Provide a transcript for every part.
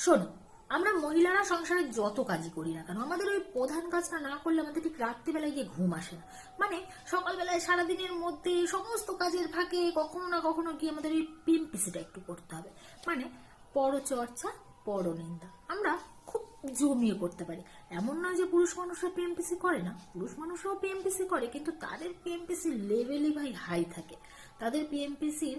শোনো, আমরা মহিলারা সংসারে যত কাজই করি না কেন, আমাদের ওই প্রধান কাজটা না করলে আমাদের ঠিক রাত্রিবেলায় গিয়ে ঘুম আসে না। মানে সকালবেলায় সারাদিনের মধ্যে সমস্ত কাজের ফাঁকে কখনো না কখনো গিয়ে আমাদের ওই পিএমপিসিটা একটু করতে হবে। মানে পরচর্চা, পরনিন্দা আমরা খুব জমিয়ে করতে পারি। এমন নয় যে পুরুষ মানুষরা পিএমপিসি করে না, পুরুষ মানুষরাও পিএমপিসি করে, কিন্তু তাদের পিএমপিসির লেভেলই ভাই হাই থাকে। তাদের পিএমপিসির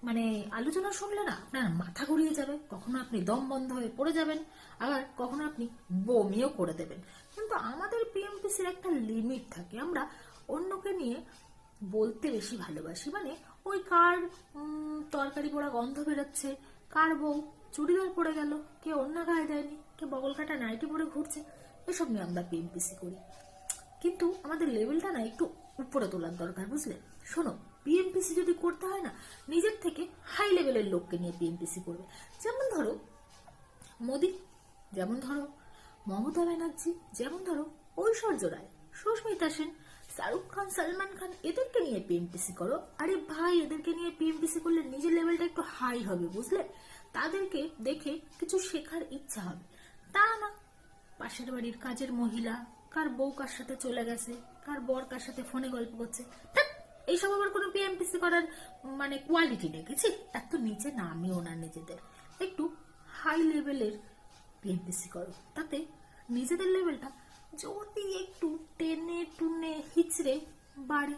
মানে আলোচনা শুনলে না আপনার মাথা ঘুরিয়ে যাবে, কখনো আপনি দম বন্ধ হয়ে পড়ে যাবেন, আবার কখনো আপনি বমিও করে দেবেন। কিন্তু আমাদের পিএমপিসির একটা লিমিট থাকে। আমরা অন্যকে নিয়ে বলতে বেশি ভালোবাসি। মানে ওই কার তরকারি পোড়া গন্ধ বেরোচ্ছে, কার বউ চুড়িদার পরে গেল, কে অন্য গায়ে দেয়নি, কে বগল কাটা নাইটি পরে ঘুরছে, এসব নিয়ে আমরা পিএমপিসি করি। কিন্তু আমাদের লেভেলটা না একটু উপরে তোলার দরকার, বুঝলে? শোনো, পিএমপিসি যদি করতে হয় না, নিজের থেকে হাই লেভেলের লোককে নিয়ে পিএমপিসি করবে। যেমন ধরো মোদি, যেমন ধরো মমতা ব্যানার্জি, যেমন ধরো ঐশ্বর্য রায়, সুস্মিতা সেন, শাহরুখ খান, সালমান খান, এদেরকে নিয়ে পিএমপিসি করো। আরে ভাই, এদেরকে নিয়ে পিএমপিসি করলে নিজের লেভেলটা একটু হাই হবে, বুঝলে? তাদেরকে দেখে কিছু শেখার ইচ্ছা হবে। তা না পাশের বাড়ির কাজের মহিলা কার বউ কার সাথে চলে গেছে, কার বর কার সাথে ফোনে গল্প করছে, ধ্যাৎ, এইসব আবার কোনো পিএমপিসি করার মানে কোয়ালিটি দেখেছি? এত নিচে নামিও না নিজেদের, একটু হাই লেভেলের পিএমপিসি করো। তাতে নিজেদের লেভেলটা যদি একটু টেনে টুনে হিচড়ে বাড়ে।